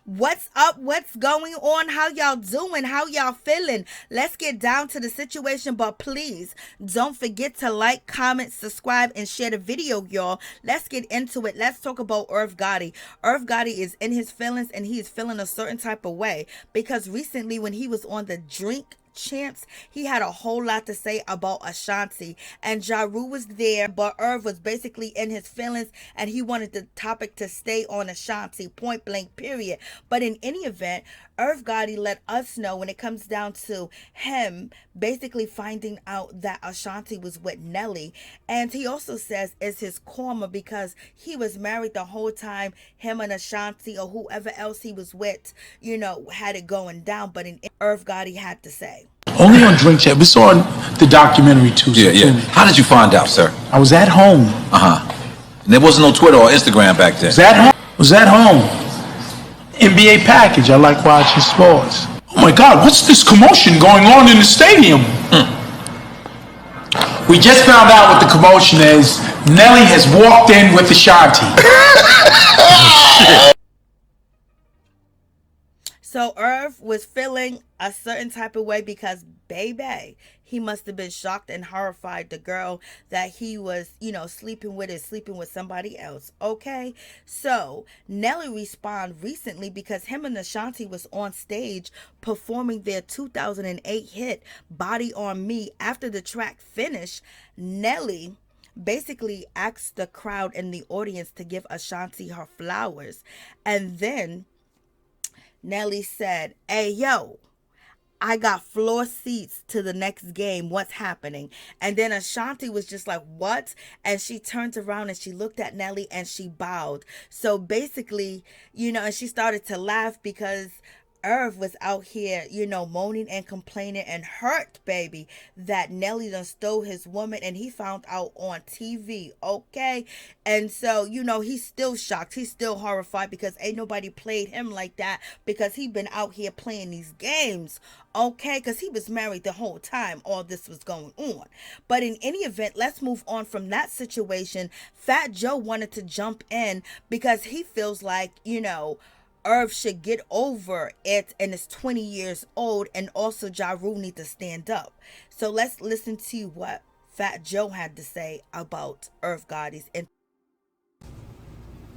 What's up? What's going on? How y'all doing? How y'all feeling? Let's get down to the situation, but please don't forget to like, comment, subscribe, and share the video, y'all. Let's get into it. Let's talk about Irv Gotti. Irv Gotti is in his feelings and he is feeling a certain type of way because recently when he was on the Drink Champs, he had a whole lot to say about Ashanti, and Ja Rule was there, but Irv was basically in his feelings and he wanted the topic to stay on Ashanti, point blank, period. But in any event, Irv Gotti let us know when it comes down to him basically finding out that Ashanti was with Nelly, and he also says it's his karma because he was married the whole time him and Ashanti or whoever else he was with, had it going down. But in Irv Gotti had to say. Only on Drink Champ. We saw the documentary too. Yeah. How did you find out, sir? I was at home. And there wasn't no Twitter or Instagram back then. Was at home. NBA package. I like watching sports. Oh my God, what's this commotion going on in the stadium? We just found out what the commotion is. Nelly has walked in with Ashanti. So Irv was feeling a certain type of way because, baby, he must have been shocked and horrified. The girl that he was, sleeping with is sleeping with somebody else. Okay. So Nelly responded recently because him and Ashanti was on stage performing their 2008 hit Body on Me. After the track finished, Nelly basically asked the crowd and the audience to give Ashanti her flowers. And then Nelly said, "Hey, yo, I got floor seats to the next game. What's happening?" And then Ashanti was just like, "What?" And she turned around and she looked at Nelly and she bowed. So basically, and she started to laugh because Irv was out here, moaning and complaining and hurt, baby, that Nelly done stole his woman, and he found out on TV, okay? And so, he's still shocked. He's still horrified because ain't nobody played him like that because he been out here playing these games, okay? Because he was married the whole time all this was going on. But in any event, let's move on from that situation. Fat Joe wanted to jump in because he feels like, Irv should get over it and is 20 years old, and also Ja Rule need to stand up. So let's listen to what Fat Joe had to say about Irv Gotti's and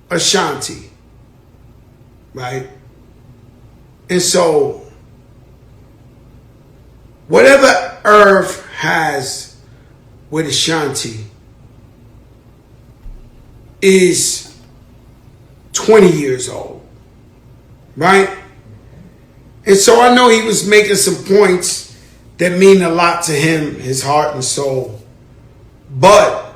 Ashanti, right? And so whatever Irv has with Ashanti is 20 years old. Right? And so I know he was making some points that mean a lot to him, his heart and soul. But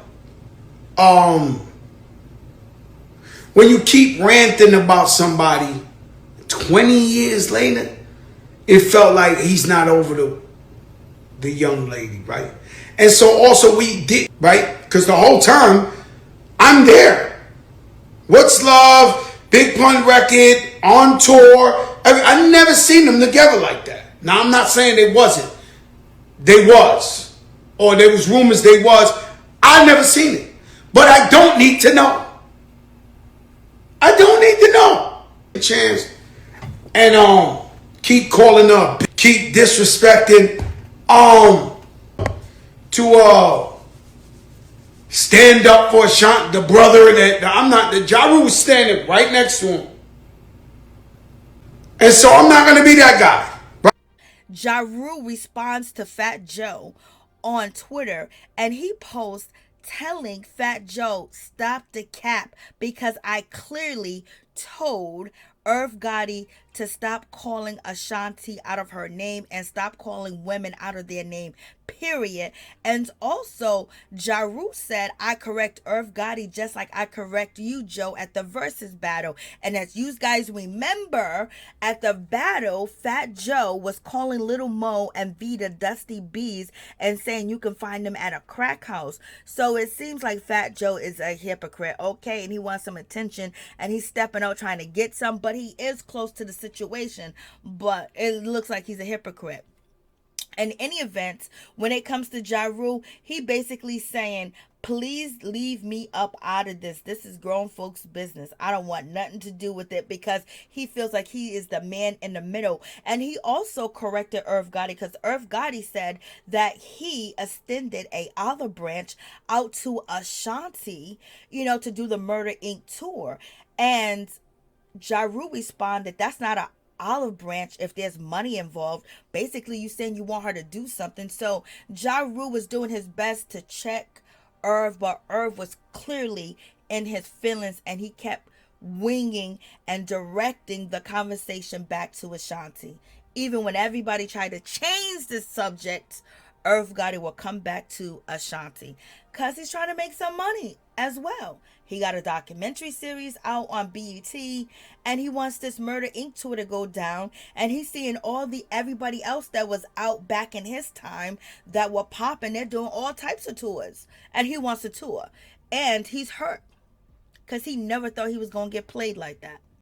when you keep ranting about somebody 20 years later, it felt like he's not over the young lady, right? And so also we did, right? Because the whole time I'm there. What's Love? Big Pun Record, on tour. I never seen them together like that. Now, I'm not saying they wasn't. They was. Or there was rumors they was. I never seen it. But I don't need to know. I don't need to know. Chance. And keep calling up. Keep disrespecting. To stand up for Ashanti, the brother that I'm not. The Ja Rule was standing right next to him, and so I'm not gonna be that guy. Right? Ja Rule responds to Fat Joe on Twitter, and he posts telling Fat Joe, "Stop the cap because I clearly told Irv Gotti to stop calling Ashanti out of her name and stop calling women out of their name, period." And also, Ja Rule said, "I correct Irv Gotti just like I correct you, Joe, at the Versus battle." And as you guys remember, at the battle, Fat Joe was calling Little Mo and Vita Dusty Bees and saying you can find them at a crack house. So it seems like Fat Joe is a hypocrite, okay? And he wants some attention and he's stepping out trying to get some, but he is close to the situation, but it looks like he's a hypocrite. In any event, when it comes to Ja Rule, he basically saying, Please leave me up out of this. This is grown folks' business. I don't want nothing to do with it, because he feels like he is the man in the middle. And he also corrected Irv Gotti, because Irv Gotti said that he extended a olive branch out to Ashanti, to do the Murder Inc. tour. And Ja Rule responded, that's not a olive branch if there's money involved. Basically, you saying you want her to do something. So Ja Rule was doing his best to check Irv, but Irv was clearly in his feelings, and he kept winging and directing the conversation back to Ashanti. Even when everybody tried to change the subject, Irv Gotti will come back to Ashanti, because he's trying to make some money as well. He got a documentary series out on BET, and he wants this Murder Inc. tour to go down. And he's seeing all the everybody else that was out back in his time that were popping. They're doing all types of tours, and he wants a tour. And he's hurt, because he never thought he was going to get played like that.